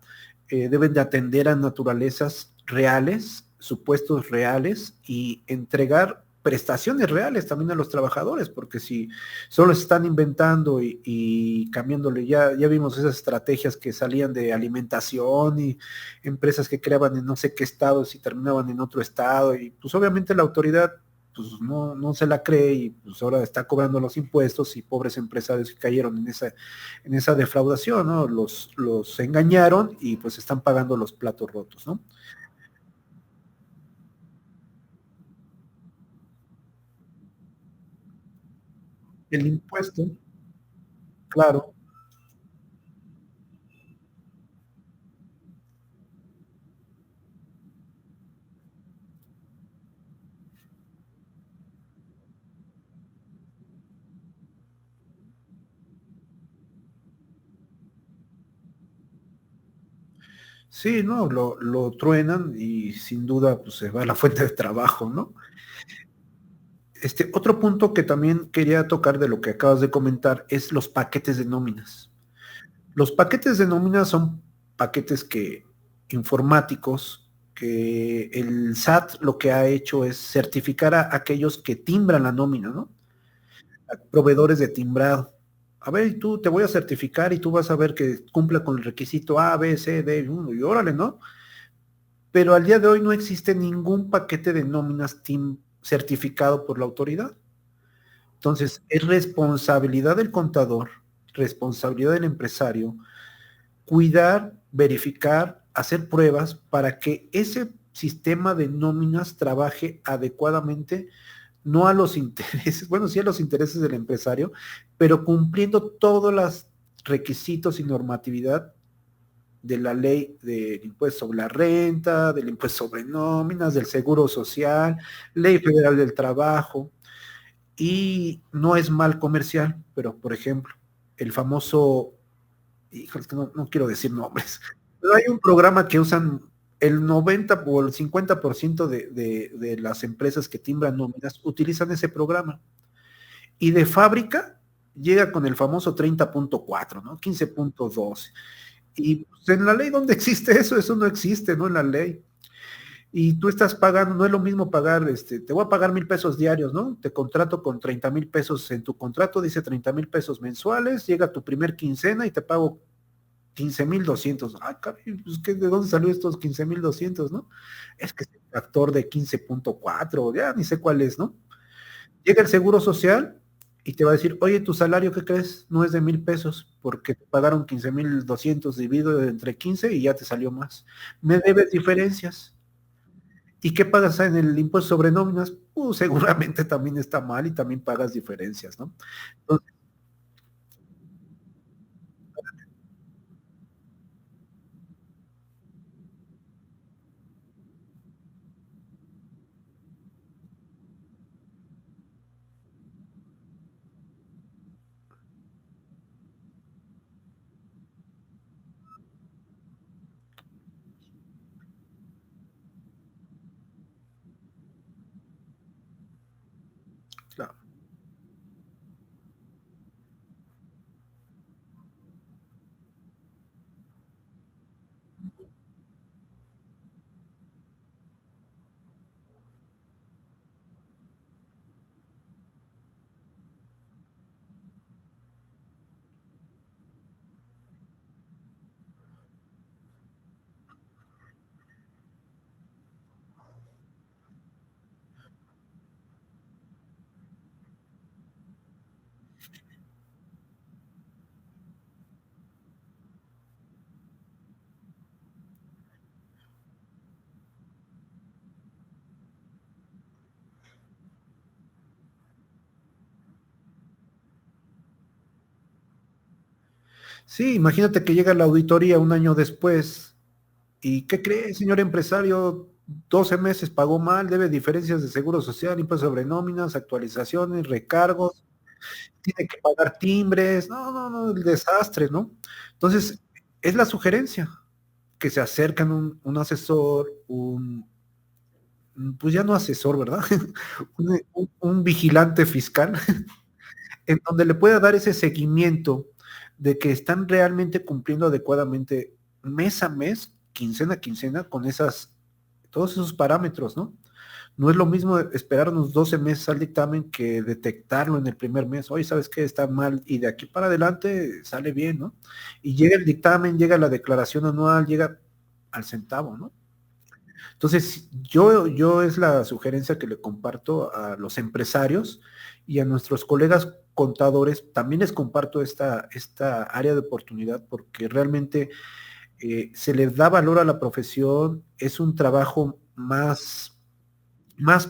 Deben de atender a naturalezas reales, supuestos reales y entregar prestaciones reales también a los trabajadores, porque si solo se están inventando y cambiándole, ya vimos esas estrategias que salían de alimentación y empresas que creaban en no sé qué estados y terminaban en otro estado, y pues obviamente la autoridad pues no se la cree y pues ahora está cobrando los impuestos y pobres empresarios que cayeron en esa defraudación, ¿no? Los engañaron y pues están pagando los platos rotos, ¿no? El impuesto, claro, sí, no, lo truenan y sin duda pues se va a la fuente de trabajo, ¿no? Otro punto que también quería tocar de lo que acabas de comentar es los paquetes de nóminas. Los paquetes de nóminas son paquetes informáticos que el SAT lo que ha hecho es certificar a aquellos que timbran la nómina, ¿no? A proveedores de timbrado. A ver, y tú te voy a certificar y tú vas a ver que cumpla con el requisito A, B, C, D, 1 y órale, ¿no? Pero al día de hoy no existe ningún paquete de nóminas TIM certificado por la autoridad. Entonces, es responsabilidad del contador, responsabilidad del empresario, cuidar, verificar, hacer pruebas para que ese sistema de nóminas trabaje adecuadamente, no a los intereses, bueno, sí a los intereses del empresario, pero cumpliendo todos los requisitos y normatividad de la ley del impuesto sobre la renta, del impuesto sobre nóminas, del seguro social, ley federal del trabajo, y no es mal comercial, pero por ejemplo, el famoso, híjole, es que no quiero decir nombres, pero hay un programa que usan el 90 o el 50% de las empresas que timbran nóminas utilizan ese programa. Y de fábrica llega con el famoso 30.4, ¿no? 15.2. Y pues, en la ley, ¿dónde existe eso? Eso no existe, ¿no? En la ley. Y tú estás pagando, no es lo mismo pagar, te voy a pagar 1,000 pesos diarios, ¿no? Te contrato con 30,000 pesos, en tu contrato dice 30,000 pesos mensuales, llega tu primer quincena y te pago 15,200. Ah, caray, pues, ¿de dónde salió estos 15,200, no? Es que es el factor de 15.4, ya ni sé cuál es, ¿no? Llega el Seguro Social y te va a decir, oye, tu salario, ¿qué crees? No es de 1,000 pesos, porque te pagaron 15,200 dividido entre 15 y ya te salió más. Me debes diferencias. ¿Y qué pagas en el impuesto sobre nóminas? Seguramente también está mal y también pagas diferencias, ¿no? Entonces, claro. Sí, imagínate que llega la auditoría un año después y ¿qué cree, señor empresario? 12 meses pagó mal, debe diferencias de seguro social, impuestos sobre nóminas, actualizaciones, recargos, tiene que pagar timbres, no, no, no, el desastre, ¿no? Entonces, es la sugerencia, que se acercan un asesor, pues ya no asesor, ¿verdad? Un vigilante fiscal, en donde le pueda dar ese seguimiento de que están realmente cumpliendo adecuadamente mes a mes, quincena a quincena, con todos esos parámetros, ¿no? No es lo mismo esperarnos 12 meses al dictamen que detectarlo en el primer mes. Oye, ¿sabes qué? Está mal y de aquí para adelante sale bien, ¿no? Y llega el dictamen, llega la declaración anual, llega al centavo, ¿no? Entonces, yo es la sugerencia que le comparto a los empresarios y a nuestros colegas contadores. También les comparto esta área de oportunidad porque realmente se les da valor a la profesión, es un trabajo más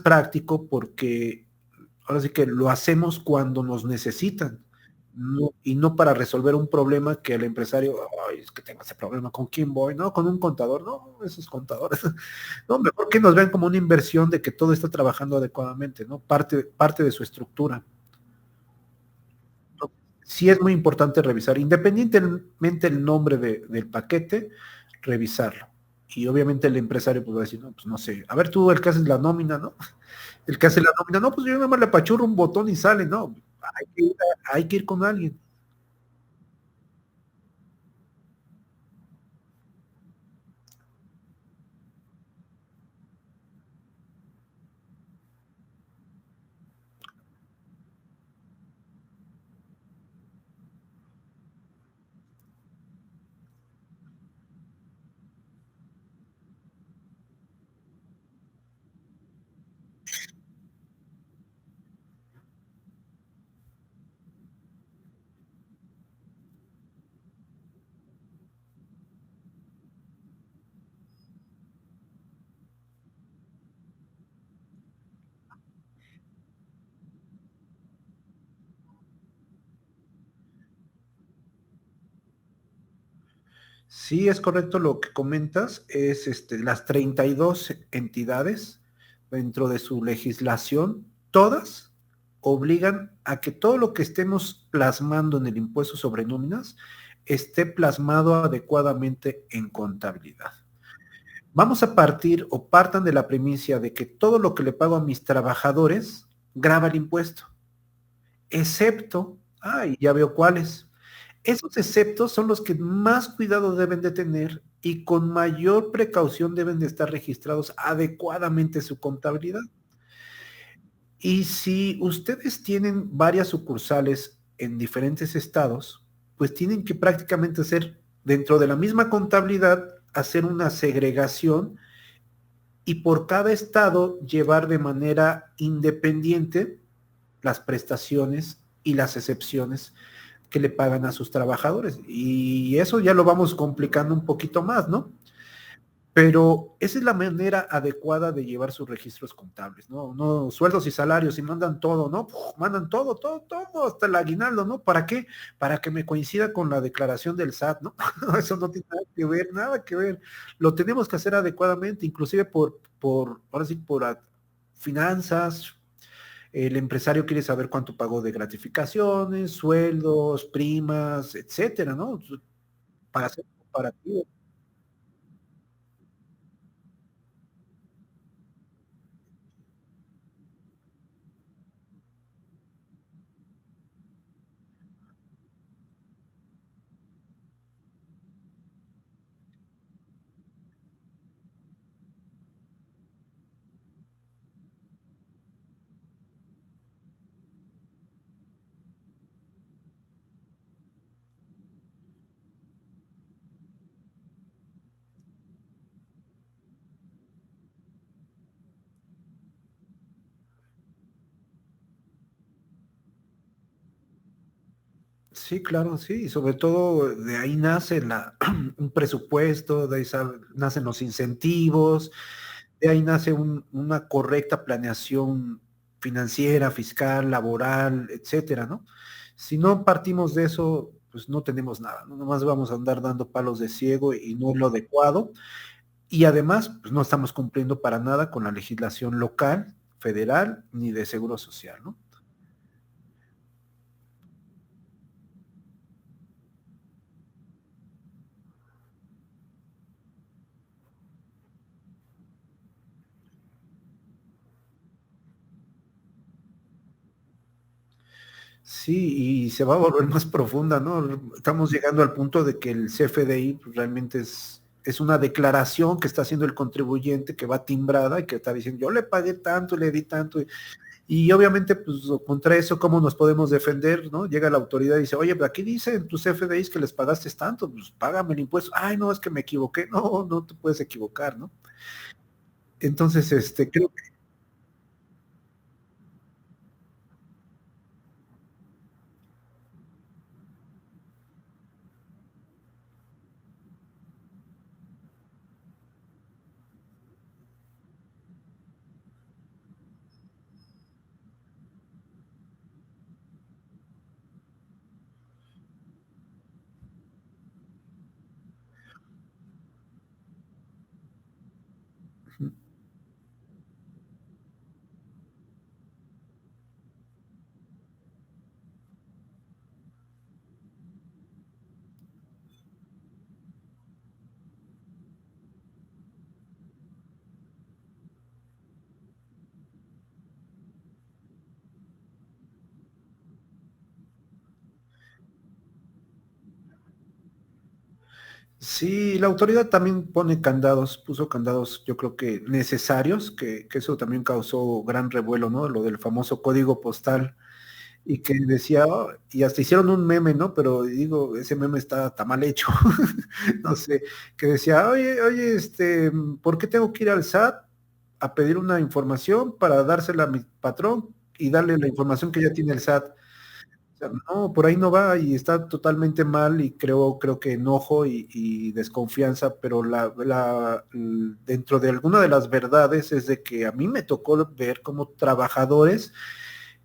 práctico porque ahora sí que lo hacemos cuando nos necesitan. Y no para resolver un problema que el empresario, ay, es que tengo ese problema, ¿con quién voy? No, con un contador, no, esos contadores. No, mejor que nos vean como una inversión de que todo está trabajando adecuadamente, ¿no? Parte de su estructura. ¿No? Sí es muy importante revisar, independientemente el nombre del paquete, revisarlo. Y obviamente el empresario pues va a decir, no, pues no sé, a ver tú el que haces la nómina, ¿no? El que hace la nómina, no, pues yo nada más le apachurro un botón y sale, no, hay que ir con alguien. Sí, es correcto lo que comentas, es las 32 entidades dentro de su legislación, todas obligan a que todo lo que estemos plasmando en el impuesto sobre nóminas esté plasmado adecuadamente en contabilidad. Vamos a partir o partan de la primicia de que todo lo que le pago a mis trabajadores grava el impuesto, excepto, y ya veo cuáles. Esos exceptos son los que más cuidado deben de tener y con mayor precaución deben de estar registrados adecuadamente en su contabilidad. Y si ustedes tienen varias sucursales en diferentes estados, pues tienen que prácticamente hacer dentro de la misma contabilidad, hacer una segregación y por cada estado llevar de manera independiente las prestaciones y las excepciones que le pagan a sus trabajadores. Y eso ya lo vamos complicando un poquito más, ¿no? Pero esa es la manera adecuada de llevar sus registros contables, ¿no? No sueldos y salarios y mandan todo, ¿no? Uf, mandan todo, todo, todo, hasta el aguinaldo, ¿no? ¿Para qué? Para que me coincida con la declaración del SAT, ¿no? Eso no tiene nada que ver, nada que ver. Lo tenemos que hacer adecuadamente, inclusive ahora sí, finanzas. El empresario quiere saber cuánto pagó de gratificaciones, sueldos, primas, etcétera, ¿no? Para hacer comparativo. Sí, claro, sí, y sobre todo de ahí nace un presupuesto, de ahí nacen los incentivos, de ahí nace una correcta planeación financiera, fiscal, laboral, etcétera, ¿no? Si no partimos de eso, pues no tenemos nada, ¿no? Nomás vamos a andar dando palos de ciego y no es lo adecuado. Y además, pues no estamos cumpliendo para nada con la legislación local, federal, ni de seguro social, ¿no? Sí, y se va a volver más profunda, ¿no? Estamos llegando al punto de que el CFDI pues, realmente es una declaración que está haciendo el contribuyente que va timbrada y que está diciendo, yo le pagué tanto, le di tanto, y obviamente, pues contra eso, ¿cómo nos podemos defender, no? Llega la autoridad y dice, oye, pero aquí dice en tus CFDIs que les pagaste tanto, pues págame el impuesto. Ay, no, es que me equivoqué. No, no te puedes equivocar, ¿no? Entonces, creo. Sí, la autoridad también pone candados, puso candados, yo creo que necesarios, que eso también causó gran revuelo, ¿no? Lo del famoso código postal, y que decía, y hasta hicieron un meme, ¿no? Pero digo, ese meme está mal hecho, no sé, que decía, oye, oye, ¿por qué tengo que ir al SAT a pedir una información para dársela a mi patrón y darle la información que ya tiene el SAT? Sea, no, por ahí no va y está totalmente mal y creo que enojo y desconfianza, pero dentro de alguna de las verdades es de que a mí me tocó ver como trabajadores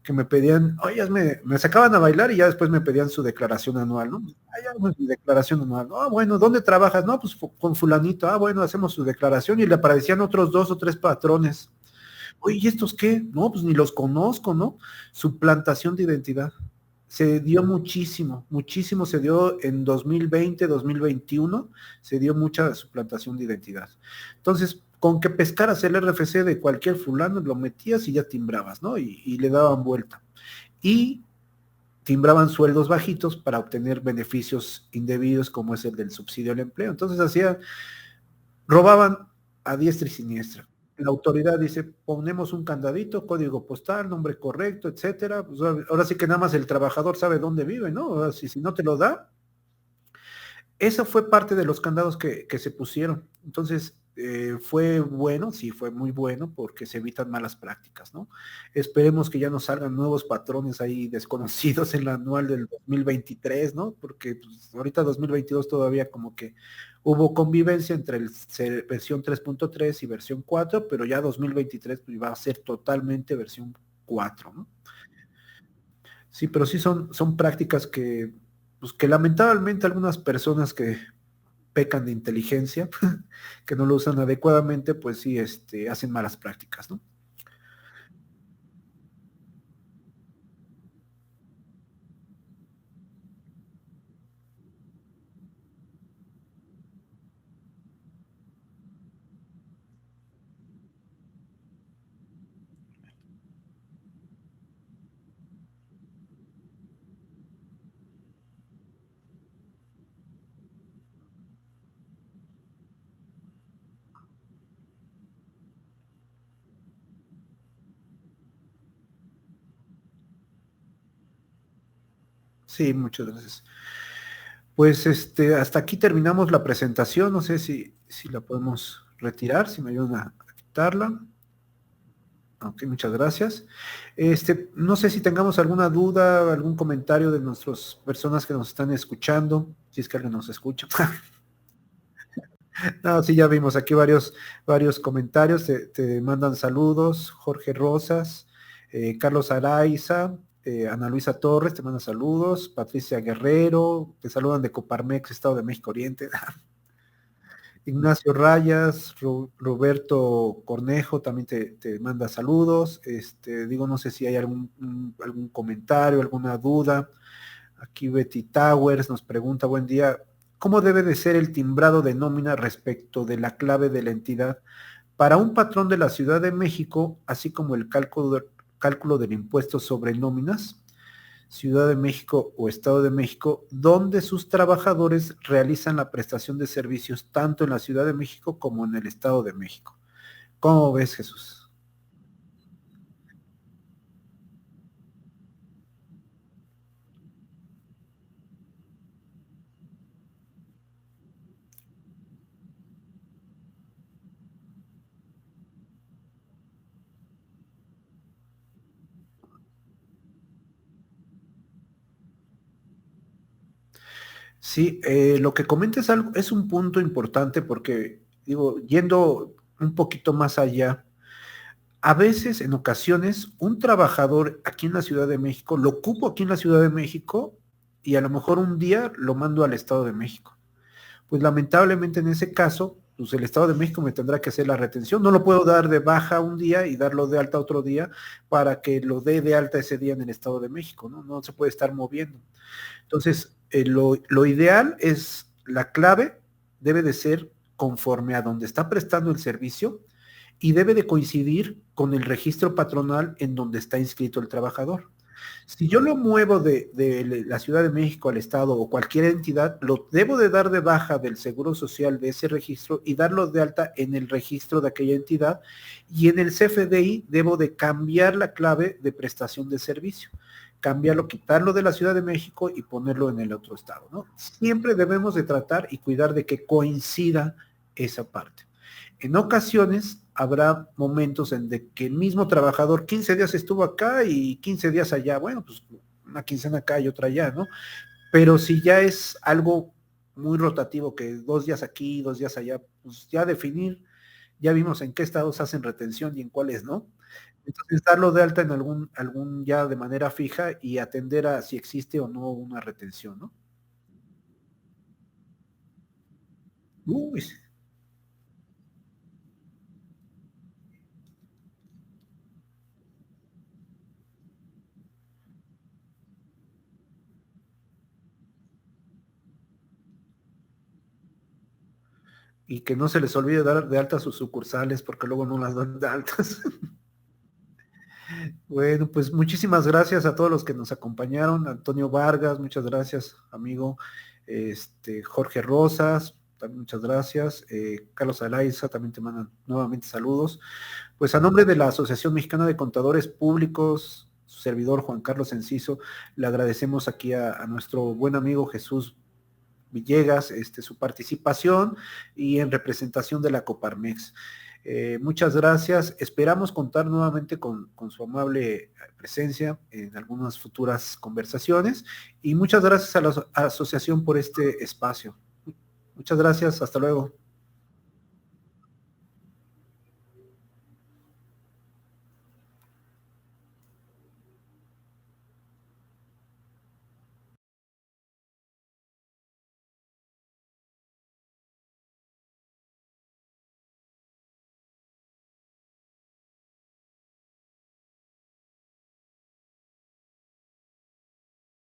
que me pedían, oye, me sacaban a bailar y ya después me pedían su declaración anual, ¿no? Ya, pues, mi declaración anual. Ah, bueno, ¿dónde trabajas? No, pues con fulanito. Ah, bueno, hacemos su declaración y le aparecían otros dos o tres patrones. Oye, ¿y estos qué? No, pues ni los conozco, ¿no? Suplantación de identidad. Se dio muchísimo, muchísimo se dio en 2020, 2021, se dio mucha suplantación de identidad. Entonces, con que pescaras el RFC de cualquier fulano, lo metías y ya timbrabas, ¿no? Y le daban vuelta. Y timbraban sueldos bajitos para obtener beneficios indebidos como es el del subsidio al empleo. Entonces hacían, robaban a diestra y siniestra. La autoridad dice, ponemos un candadito, código postal, nombre correcto, etcétera. Pues ahora sí que nada más el trabajador sabe dónde vive, ¿no? Ahora, si no te lo da, eso fue parte de los candados que se pusieron. Entonces, fue bueno, sí, fue muy bueno porque se evitan malas prácticas, ¿no? Esperemos que ya no salgan nuevos patrones ahí desconocidos en la anual del 2023, ¿no? Porque pues, ahorita 2022 todavía como que hubo convivencia entre el versión 3.3 y versión 4, pero ya 2023 pues, va a ser totalmente versión 4, ¿no? Sí, pero sí son prácticas que, pues, que lamentablemente algunas personas que pecan de inteligencia, que no lo usan adecuadamente, pues sí, hacen malas prácticas, ¿no? Sí, muchas gracias. Pues hasta aquí terminamos la presentación. No sé si la podemos retirar, si me ayudan a quitarla. Ok, muchas gracias. No sé si tengamos alguna duda, algún comentario de nuestras personas que nos están escuchando, si es que alguien nos escucha. No, sí, ya vimos aquí varios comentarios, te mandan saludos, Jorge Rosas, Carlos Araiza, Ana Luisa Torres, te manda saludos, Patricia Guerrero, te saludan de Coparmex, Estado de México Oriente, Ignacio Rayas, Roberto Cornejo también te manda saludos, digo, no sé si hay algún comentario, alguna duda. Aquí Betty Towers nos pregunta, buen día, ¿cómo debe de ser el timbrado de nómina respecto de la clave de la entidad para un patrón de la Ciudad de México, así como el cálculo del impuesto sobre nóminas, Ciudad de México o Estado de México, donde sus trabajadores realizan la prestación de servicios tanto en la Ciudad de México como en el Estado de México? ¿Cómo ves, Jesús? Sí, lo que comentas es un punto importante porque, digo, yendo un poquito más allá, a veces, en ocasiones, un trabajador aquí en la Ciudad de México, lo ocupo aquí en la Ciudad de México y a lo mejor un día lo mando al Estado de México. Pues lamentablemente en ese caso, pues el Estado de México me tendrá que hacer la retención. No lo puedo dar de baja un día y darlo de alta otro día para que lo dé de alta ese día en el Estado de México, ¿no? No se puede estar moviendo. Entonces, lo ideal es, la clave debe de ser conforme a donde está prestando el servicio y debe de coincidir con el registro patronal en donde está inscrito el trabajador. Si yo lo muevo de la Ciudad de México al Estado o cualquier entidad, lo debo de dar de baja del Seguro Social de ese registro y darlo de alta en el registro de aquella entidad y en el CFDI debo de cambiar la clave de prestación de servicio, cambiarlo, quitarlo de la Ciudad de México y ponerlo en el otro estado, ¿no? Siempre debemos de tratar y cuidar de que coincida esa parte. En ocasiones habrá momentos en de que el mismo trabajador 15 días estuvo acá y 15 días allá. Bueno, pues una quincena acá y otra allá, ¿no? Pero si ya es algo muy rotativo, que 2 días aquí, 2 días allá, pues ya definir, ya vimos en qué estados hacen retención y en cuáles no. Entonces, darlo de alta en algún ya de manera fija y atender a si existe o no una retención, ¿no? Uy, y que no se les olvide dar de alta sus sucursales porque luego no las dan de altas. Bueno, pues muchísimas gracias a todos los que nos acompañaron. Antonio Vargas, muchas gracias, amigo. Jorge Rosas, también muchas gracias. Carlos Alaiza, también te mandan nuevamente saludos. Pues a nombre de la Asociación Mexicana de Contadores Públicos, su servidor Juan Carlos Enciso, le agradecemos aquí a nuestro buen amigo Jesús Villegas, su participación y en representación de la Coparmex. Muchas gracias. Esperamos contar nuevamente con su amable presencia en algunas futuras conversaciones y muchas gracias a la asociación por este espacio. Muchas gracias. Hasta luego.